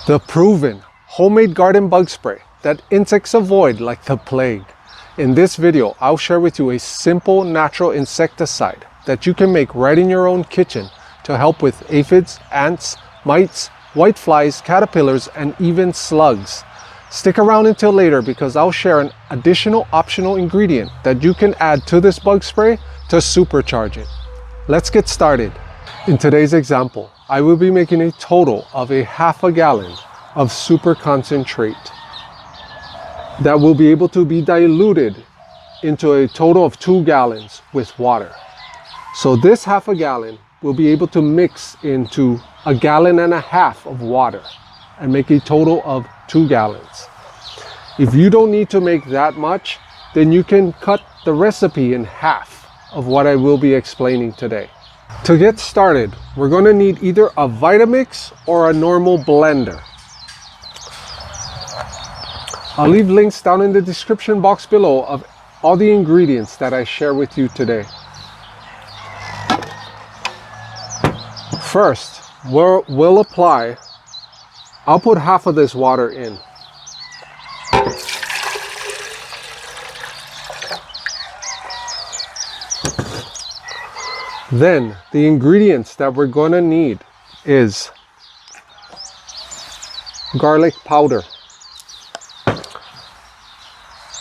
The proven homemade garden bug spray that insects avoid like the plague. In this video, I'll share with you a simple natural insecticide that you can make right in your own kitchen to help with aphids, ants, mites, whiteflies, caterpillars, and even slugs. Stick around until later because I'll share an additional optional ingredient that you can add to this bug spray to supercharge it. Let's get started. In today's example, I will be making a total of a half a gallon of super concentrate that will be able to be diluted into a total of 2 gallons with water. So this half a gallon will be able to mix into 1.5 gallons of water and make a total of 2 gallons. If you don't need to make that much, then you can cut the recipe in half of what I will be explaining today. To get started, we're going to need either a Vitamix or a normal blender. I'll leave links down in the description box below of all the ingredients that I share with you today. First, we'll apply, I'll put half of this water in. Then the ingredients that we're going to need is garlic powder,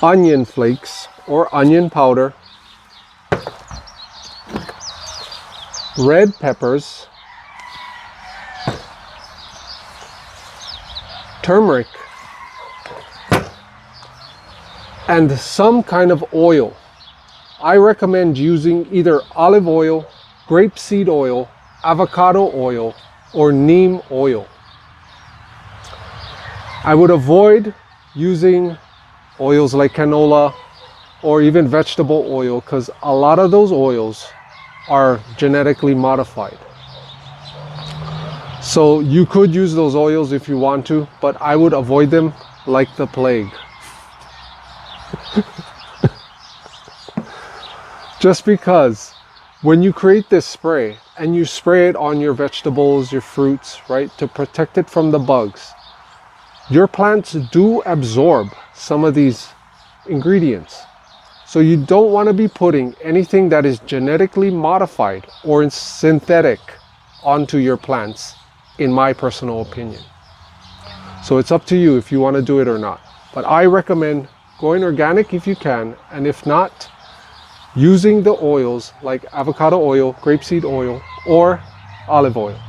onion flakes or onion powder, red peppers, turmeric, and some kind of oil. I recommend using either olive oil, grapeseed oil, avocado oil, or neem oil. I would avoid using oils like canola or even vegetable oil because a lot of those oils are genetically modified. So you could use those oils if you want to, but I would avoid them like the plague. Just because when you create this spray and you spray it on your vegetables, your fruits, right, to protect it from the bugs, your plants do absorb some of these ingredients. So you don't want to be putting anything that is genetically modified or synthetic onto your plants, in my personal opinion. So it's up to you if you want to do it or not. But I recommend going organic if you can, and if not, using the oils like avocado oil, grapeseed oil, or olive oil.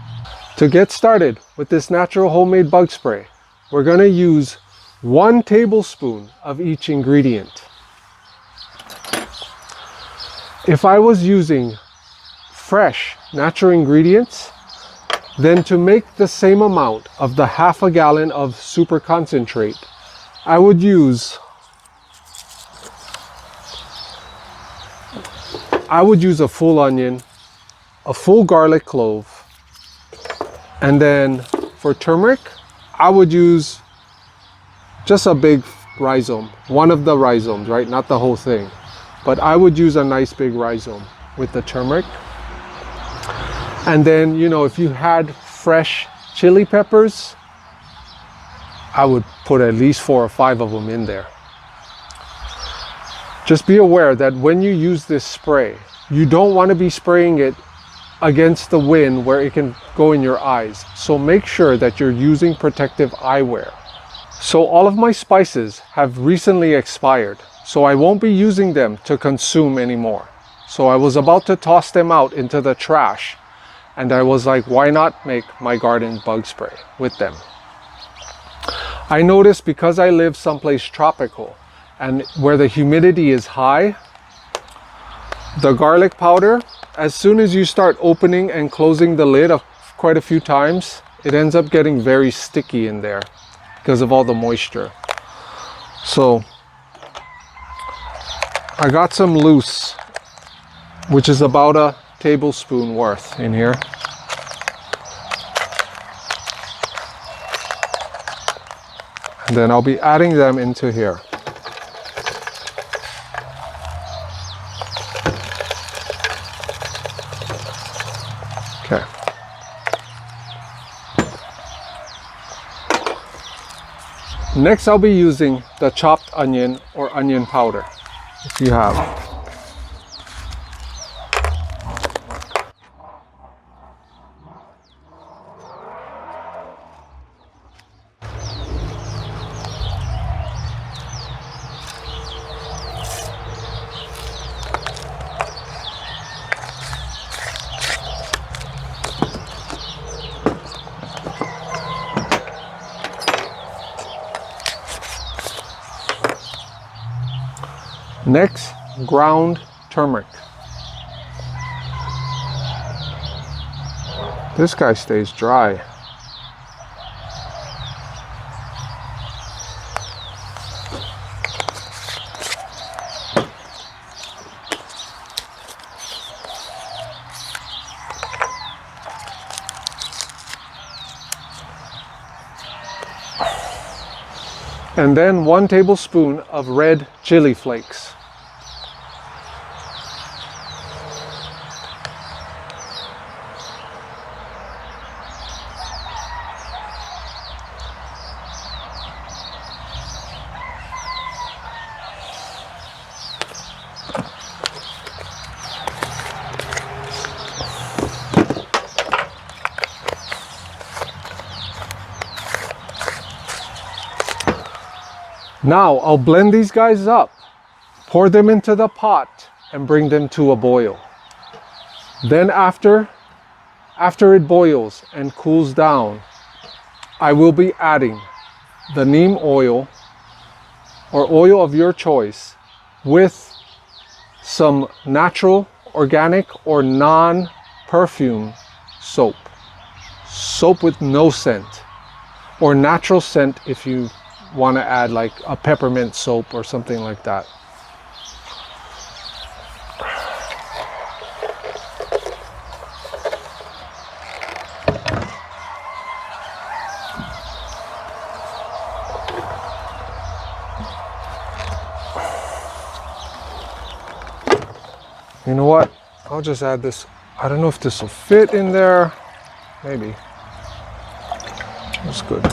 To get started with this natural homemade bug spray, we're going to use 1 tablespoon of each ingredient. If I was using fresh natural ingredients, then to make the same amount of the half a gallon of super concentrate, I would use a full onion, a full garlic clove, and then for turmeric, I would use just a big rhizome, one of the rhizomes, right? Not the whole thing, but I would use a nice big rhizome with the turmeric. And then, you know, if you had fresh chili peppers, I would put at least 4 or 5 of them in there. Just be aware that when you use this spray, you don't want to be spraying it against the wind where it can go in your eyes. So make sure that you're using protective eyewear. So all of my spices have recently expired, so I won't be using them to consume anymore. So I was about to toss them out into the trash, and I was like, why not make my garden bug spray with them? I noticed because I live someplace tropical and where the humidity is high, the garlic powder, as soon as you start opening and closing the lid quite a few times, it ends up getting very sticky in there because of all the moisture. So I got some loose, which is about a tablespoon worth in here. And then I'll be adding them into here. Okay. Next, I'll be using the chopped onion or onion powder, if you have. Next, ground turmeric. This guy stays dry. And then 1 tablespoon of red chili flakes. Now I'll blend these guys up, pour them into the pot, and bring them to a boil. Then after it boils and cools down, I will be adding the neem oil or oil of your choice with some natural, organic, or non-perfume soap. Soap with no scent, or natural scent if you want to add like a peppermint soap or something like that. You know what? I'll just add this. I don't know if this will fit in there. Maybe. That's good.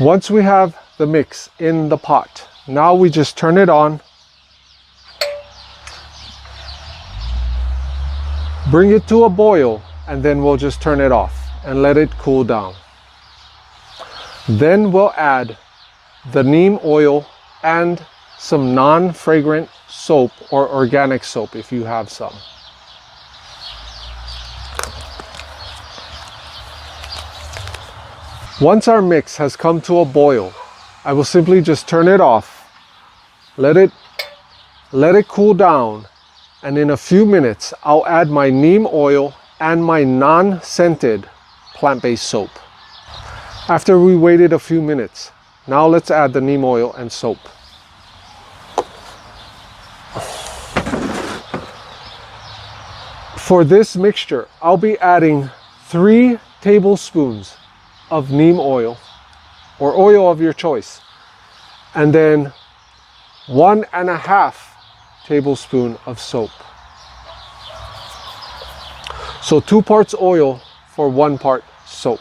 Once we have the mix in the pot, now we just turn it on, bring it to a boil, and then we'll just turn it off and let it cool down. Then we'll add the neem oil and some non-fragrant soap or organic soap if you have some. Once our mix has come to a boil, I will simply just turn it off, let it cool down, and in a few minutes I'll add my neem oil and my non-scented plant-based soap. After we waited a few minutes, now let's add the neem oil and soap. For this mixture, I'll be adding 3 tablespoons of neem oil or oil of your choice, and then 1.5 tablespoons of soap. So 2 parts oil for 1 part soap.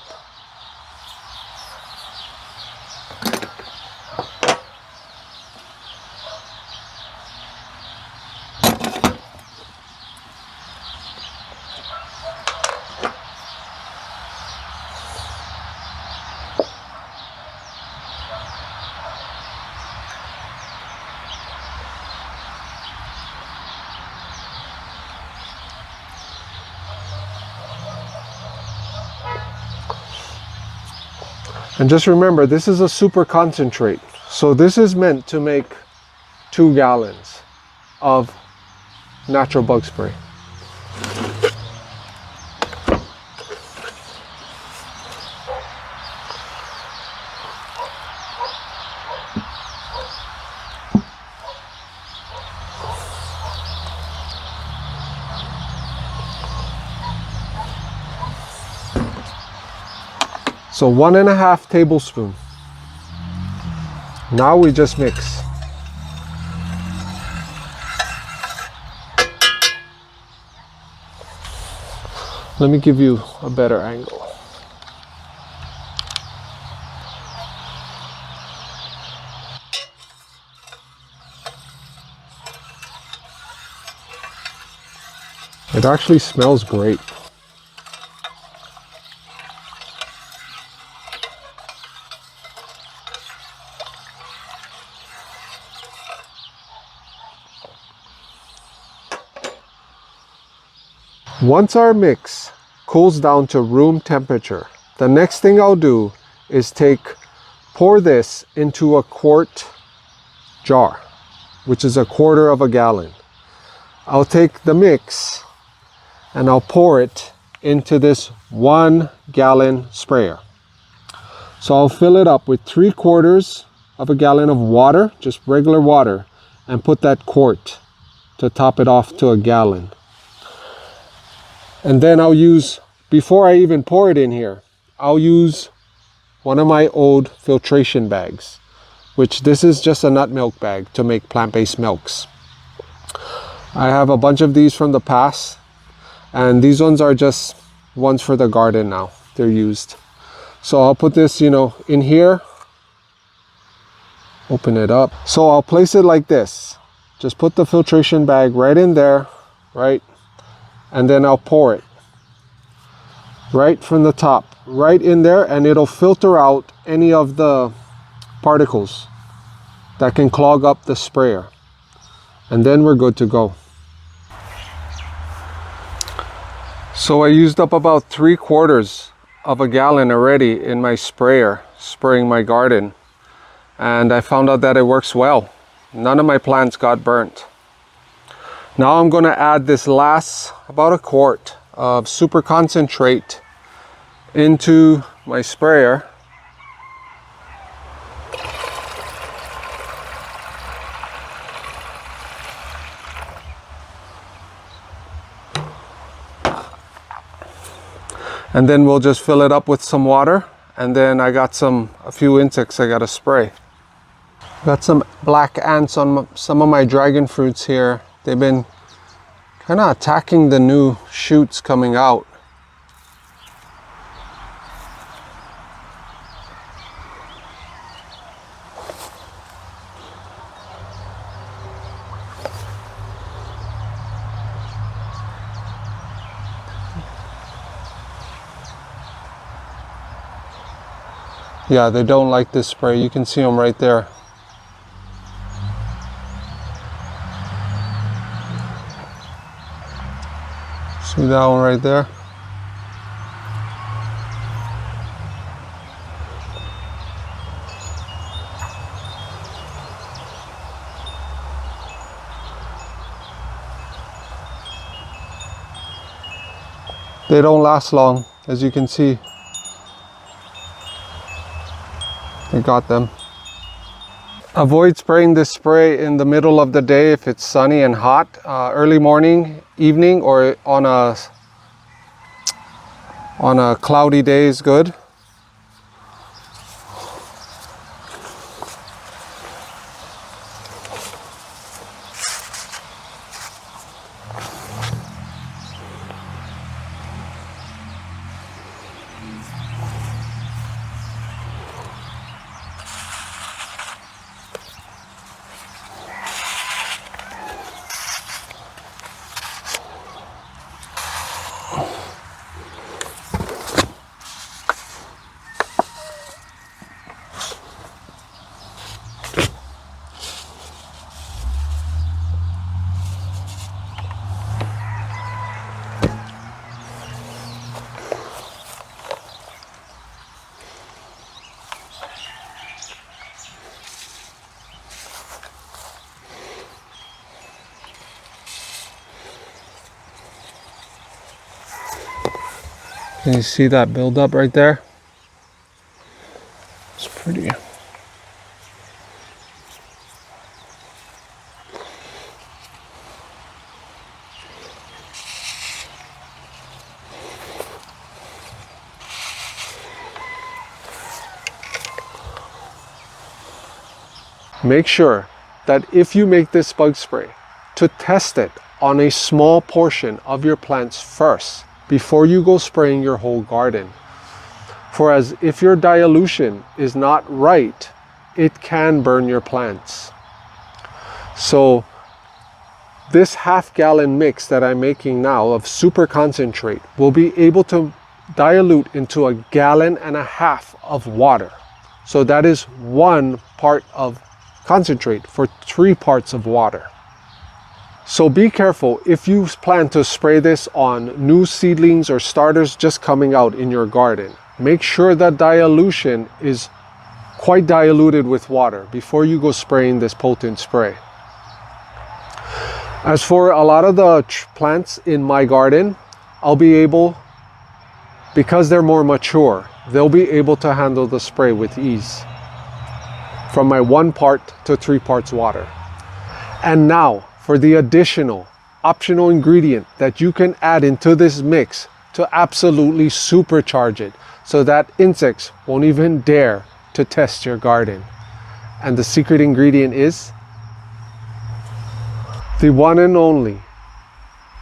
And just remember, this is a super concentrate. So this is meant to make 2 gallons of natural bug spray. So 1.5 tablespoons. Now we just mix. Let me give you a better angle. It actually smells great. Once our mix cools down to room temperature, the next thing I'll do is pour this into a quart jar, which is 1/4 gallon. I'll take the mix and I'll pour it into this 1 gallon sprayer. So I'll fill it up with 3/4 gallon of water, just regular water, and put that quart to top it off to a gallon. And then I'll use, before I even pour it in here, I'll use one of my old filtration bags, which this is just a nut milk bag to make plant-based milks. I have a bunch of these from the past, and these ones are just ones for the garden now. They're used. So I'll put this, in here. Open it up. So I'll place it like this. Just put the filtration bag right in there, right? And then I'll pour it right from the top, right in there, and it'll filter out any of the particles that can clog up the sprayer. And then we're good to go. So I used up about 3/4 gallon already in my sprayer, spraying my garden. And I found out that it works well. None of my plants got burnt. Now I'm going to add this last about 1 quart of super concentrate into my sprayer. And then we'll just fill it up with some water, and then I got a few insects I got to spray. Got some black ants on some of my dragon fruits here. They've been kind of attacking the new shoots coming out. Yeah, they don't like this spray. You can see them right there. See that one right there? They don't last long, as you can see. I got them. Avoid spraying this spray in the middle of the day if it's sunny and hot. Early morning, evening, or on a cloudy day is good. Can you see that buildup right there? It's pretty. Make sure that if you make this bug spray, to test it on a small portion of your plants first before you go spraying your whole garden. For as if your dilution is not right, it can burn your plants. So this half-gallon mix that I'm making now of super concentrate will be able to dilute into 1.5 gallons of water. So that is 1 part of concentrate for 3 parts of water. So be careful if you plan to spray this on new seedlings or starters just coming out in your garden. Make sure that dilution is quite diluted with water before you go spraying this potent spray. As for a lot of the plants in my garden, I'll be able, because they're more mature, they'll be able to handle the spray with ease. From my 1 part to 3 parts water. And now for the additional optional ingredient that you can add into this mix to absolutely supercharge it so that insects won't even dare to test your garden. And the secret ingredient is the one and only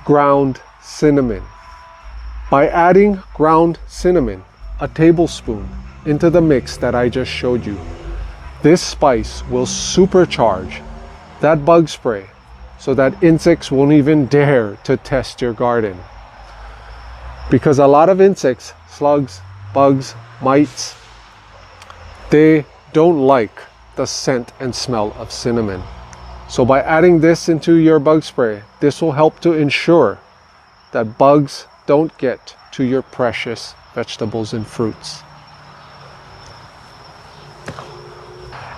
ground cinnamon. By adding ground cinnamon, a tablespoon, into the mix that I just showed you, this spice will supercharge that bug spray so that insects won't even dare to test your garden. Because a lot of insects, slugs, bugs, mites, they don't like the scent and smell of cinnamon. So by adding this into your bug spray, this will help to ensure that bugs don't get to your precious vegetables and fruits.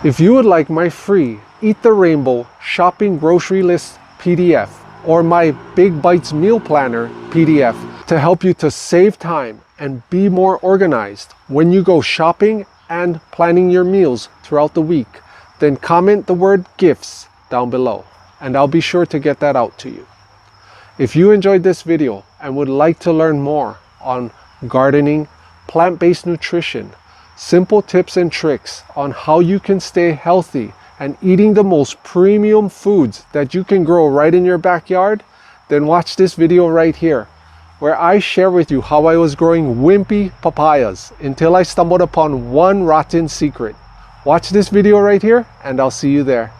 If you would like my free Eat the Rainbow Shopping Grocery List PDF or my Big Bites Meal Planner PDF to help you to save time and be more organized when you go shopping and planning your meals throughout the week, then comment the word gifts down below and I'll be sure to get that out to you. If you enjoyed this video and would like to learn more on gardening, plant-based nutrition, simple tips and tricks on how you can stay healthy and eating the most premium foods that you can grow right in your backyard, then watch this video right here, where I share with you how I was growing wimpy papayas until I stumbled upon one rotten secret. Watch this video right here, and I'll see you there.